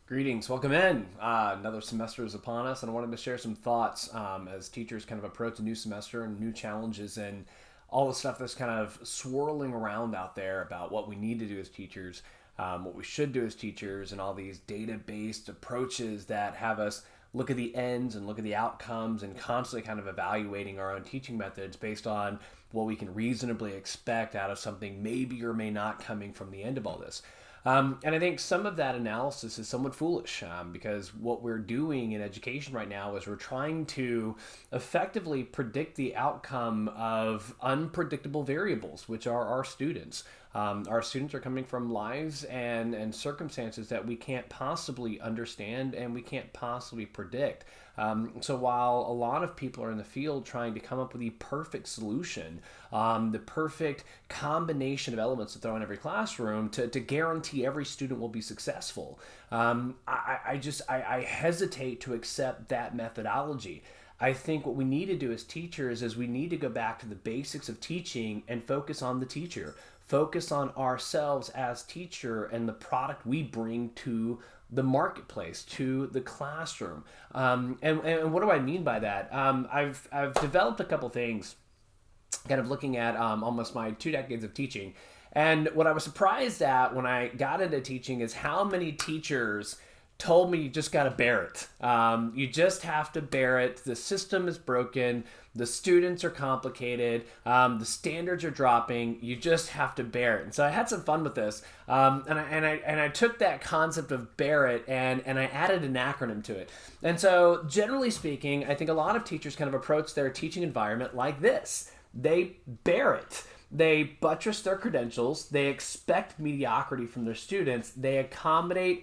Greetings, welcome in. Another semester is upon us, and I wanted to share some thoughts as teachers kind of approach a new semester and new challenges and all the stuff that's kind of swirling around out there about what we need to do as teachers, what we should do as teachers, and all these data-based approaches that have us look at the ends and look at the outcomes and constantly kind of evaluating our own teaching methods based on what we can reasonably expect out of something maybe or may not coming from the end of all this. And I think some of that analysis is somewhat foolish because what we're doing in education right now is we're trying to effectively predict the outcome of unpredictable variables, which are our students. Our students are coming from lives and circumstances that we can't possibly understand and we can't possibly predict. So while a lot of people are in the field trying to come up with the perfect solution, the perfect combination of elements to throw in every classroom to guarantee every student will be successful, I hesitate to accept that methodology. I think what we need to do as teachers is we need to go back to the basics of teaching and focus on the teacher. Focus on ourselves as teacher and the product we bring to the marketplace, to the classroom. And what do I mean by that? I've developed a couple things kind of looking at almost my 2 decades of teaching. And what I was surprised at when I got into teaching is how many teachers told me you just got to bear it. You just have to bear it. The system is broken. The students are complicated. The standards are dropping. You just have to bear it. And so I had some fun with this. And I took that concept of bear it and I added an acronym to it. And so generally speaking, I think a lot of teachers kind of approach their teaching environment like this. They bear it. They buttress their credentials. They expect mediocrity from their students. They accommodate,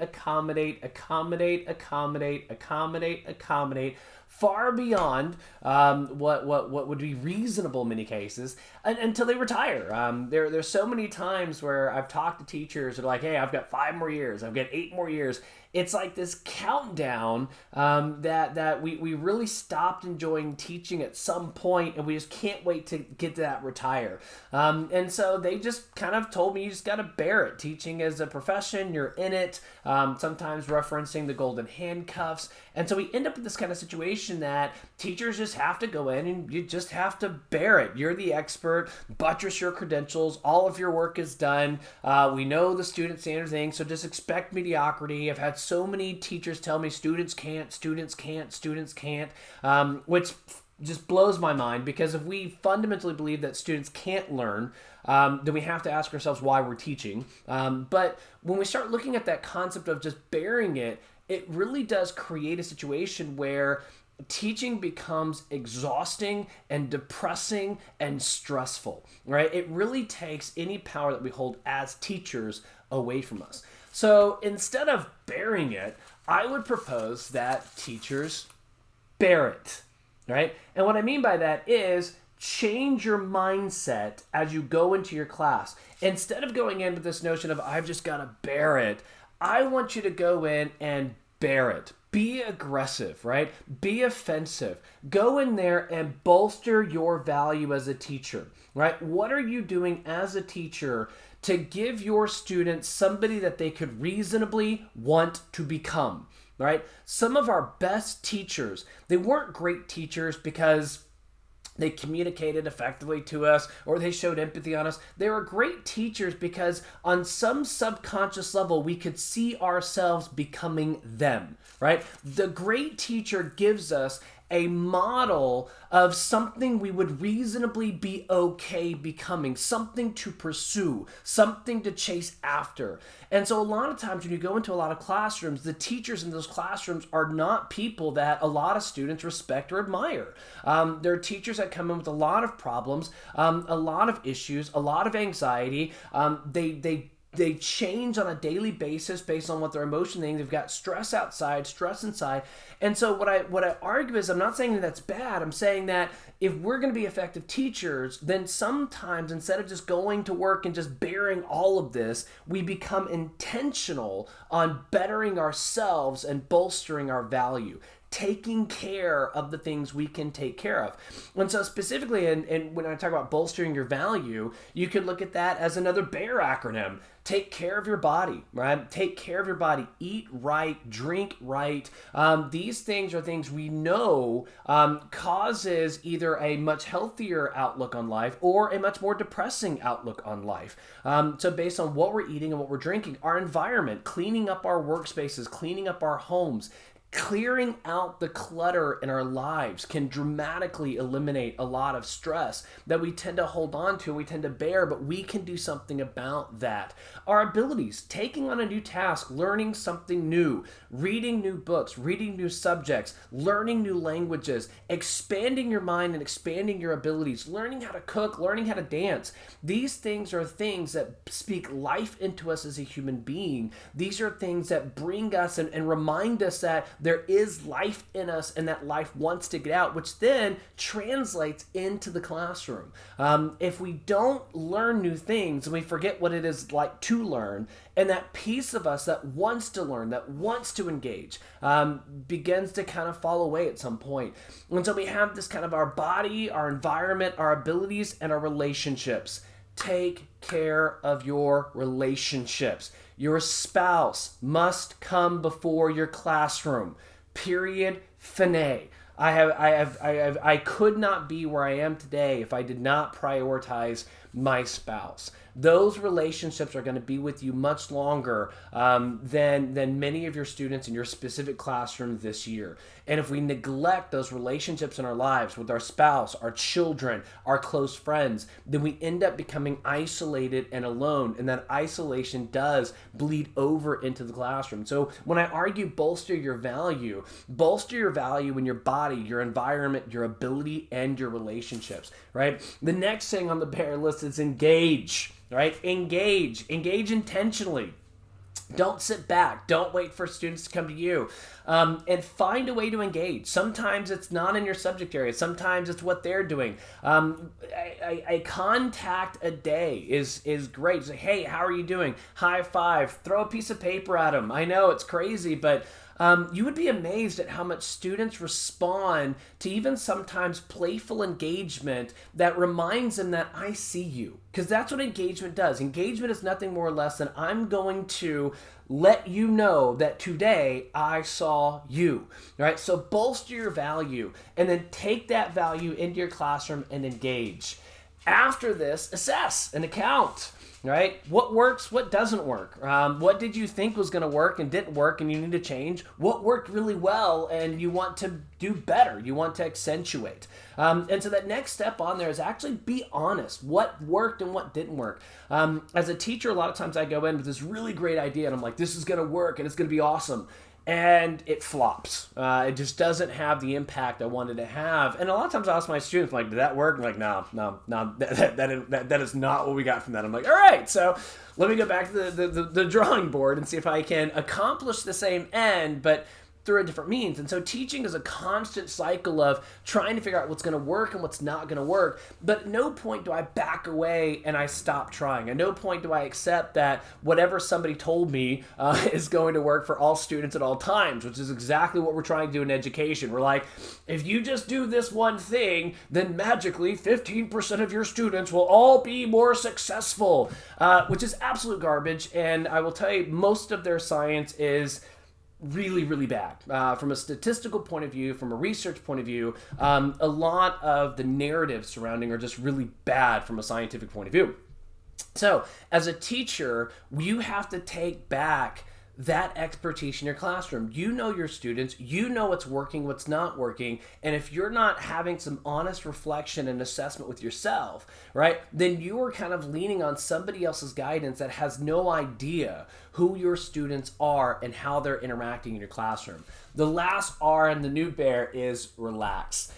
far beyond what would be reasonable in many cases until they retire. There's so many times where I've talked to teachers that are like, hey, I've got 5 more years. I've got 8 more years. It's like this countdown that we really stopped enjoying teaching at some point, and we just can't wait to get to that retire. And so they just kind of told me you just got to bear it. Teaching is a profession. You're in it, sometimes referencing the golden handcuffs. And so we end up in this kind of situation that teachers just have to go in and you just have to bear it. You're the expert. Buttress your credentials. All of your work is done. We know the student standard thing, so just expect mediocrity. I've had so many teachers tell me students can't, which just blows my mind, because if we fundamentally believe that students can't learn, then we have to ask ourselves why we're teaching. But when we start looking at that concept of just bearing it, it really does create a situation where teaching becomes exhausting and depressing and stressful, right? It really takes any power that we hold as teachers away from us. So instead of bearing it, I would propose that teachers bear it, right? And what I mean by that is change your mindset as you go into your class. Instead of going in with this notion of I've just got to bear it, I want you to go in and bear it. Be aggressive, right? Be offensive. Go in there and bolster your value as a teacher, right? What are you doing as a teacher to give your students somebody that they could reasonably want to become, right? Some of our best teachers, they weren't great teachers because they communicated effectively to us or they showed empathy on us. They were great teachers because on some subconscious level, we could see ourselves becoming them, right? The great teacher gives us a model of something we would reasonably be okay becoming, something to pursue, something to chase after. And so a lot of times when you go into a lot of classrooms, the teachers in those classrooms are not people that a lot of students respect or admire. They're teachers that come in with a lot of problems, a lot of issues, a lot of anxiety. They change on a daily basis based on what their emotion is. They've got stress outside, stress inside. And so what I argue is, I'm not saying that that's bad. I'm saying that if we're going to be effective teachers, then sometimes instead of just going to work and just bearing all of this, we become intentional on bettering ourselves and bolstering our value. taking care of the things we can take care of. And so specifically, and when I talk about bolstering your value, you could look at that as another BEAR acronym. Take care of your body, right? Take care of your body. Eat right, drink right. These things are things we know causes either a much healthier outlook on life or a much more depressing outlook on life. So based on what we're eating and what we're drinking, our environment, cleaning up our workspaces, cleaning up our homes, clearing out the clutter in our lives can dramatically eliminate a lot of stress that we tend to hold on to, we tend to bear, but we can do something about that. Our abilities, taking on a new task, learning something new, reading new books, reading new subjects, learning new languages, expanding your mind and expanding your abilities, learning how to cook, learning how to dance. These things are things that speak life into us as a human being. These are things that bring us and remind us that there is life in us and that life wants to get out, which then translates into the classroom. If we don't learn new things and we forget what it is like to learn, and that piece of us that wants to learn, that wants to engage, begins to kind of fall away at some point. And so we have this kind of our body, our environment, our abilities, and our relationships. Take care of your relationships. Your spouse must come before your classroom. Period. Finale. I could not be where I am today if I did not prioritize my spouse. Those relationships are going to be with you much longer than many of your students in your specific classroom this year. And if we neglect those relationships in our lives with our spouse, our children, our close friends, then we end up becoming isolated and alone. And that isolation does bleed over into the classroom. So when I argue bolster your value in your body, your environment, your ability, and your relationships, right? The next thing on the BEAR list is engage. Right? Engage intentionally. Don't sit back. Don't wait for students to come to you. And find a way to engage. Sometimes it's not in your subject area. Sometimes it's what they're doing. A contact a day is great. Say, hey, how are you doing? High five. Throw a piece of paper at them. I know it's crazy, but you would be amazed at how much students respond to even sometimes playful engagement that reminds them that I see you. Because that's what engagement does. Engagement is nothing more or less than I'm going to let you know that today I saw you. Right? So bolster your value and then take that value into your classroom and engage. After this, assess and account. Right? What works? What doesn't work? What did you think was going to work and didn't work and you need to change? What worked really well and you want to do better? You want to accentuate. And so that next step on there is actually be honest. What worked and what didn't work? As a teacher, a lot of times I go in with this really great idea and I'm like, this is going to work and it's going to be awesome. And it flops. It just doesn't have the impact I wanted to have. And a lot of times I ask my students, like, did that work? I'm like, no, that is not what we got from that. I'm like, all right, so let me go back to the drawing board and see if I can accomplish the same end, but through a different means. And so teaching is a constant cycle of trying to figure out what's going to work and what's not going to work. But at no point do I back away and I stop trying. At no point do I accept that whatever somebody told me is going to work for all students at all times, which is exactly what we're trying to do in education. We're like, if you just do this one thing, then magically 15% of your students will all be more successful, which is absolute garbage. And I will tell you, most of their science is really, really bad. From a statistical point of view, from a research point of view, a lot of the narratives surrounding are just really bad from a scientific point of view. So, as a teacher, you have to take back that expertise in your classroom. You know your students, you know what's working, what's not working, and if you're not having some honest reflection and assessment with yourself, right, then you are kind of leaning on somebody else's guidance that has no idea who your students are and how they're interacting in your classroom. The last R in the new BEAR is relax.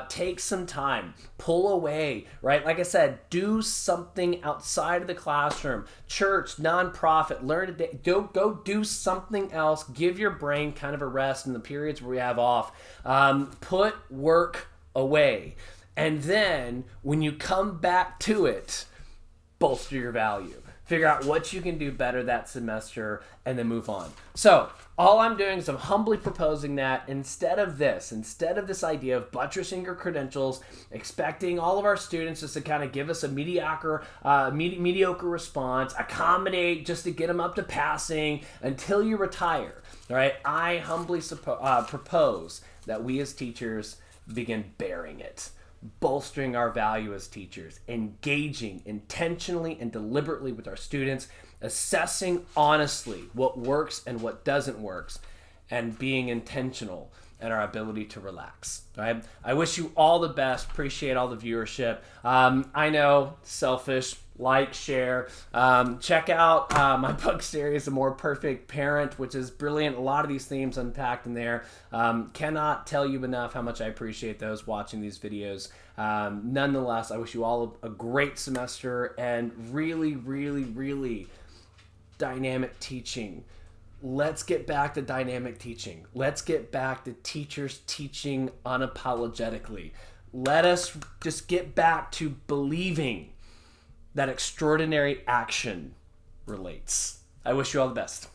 Take some time, pull away, right? Like I said, do something outside of the classroom, church, nonprofit, learn to go do something else. Give your brain kind of a rest in the periods where we have off. Put work away. And then when you come back to it, bolster your value. figure out what you can do better that semester, and then move on. So all I'm doing is I'm humbly proposing that instead of this idea of buttressing your credentials, expecting all of our students just to kind of give us a mediocre response, accommodate just to get them up to passing until you retire. All right, I humbly propose that we as teachers begin bearing it, bolstering our value as teachers, engaging intentionally and deliberately with our students, assessing honestly what works and what doesn't work, and being intentional in our ability to relax. All right? I wish you all the best. Appreciate all the viewership. I know, selfish. Like, share. Check out my book series, A More Perfect Parent, which is brilliant. A lot of these themes unpacked in there. Cannot tell you enough how much I appreciate those watching these videos. Nonetheless, I wish you all a great semester and really, really, really dynamic teaching. Let's get back to dynamic teaching. Let's get back to teachers teaching unapologetically. Let us just get back to believing that extraordinary action relates. I wish you all the best.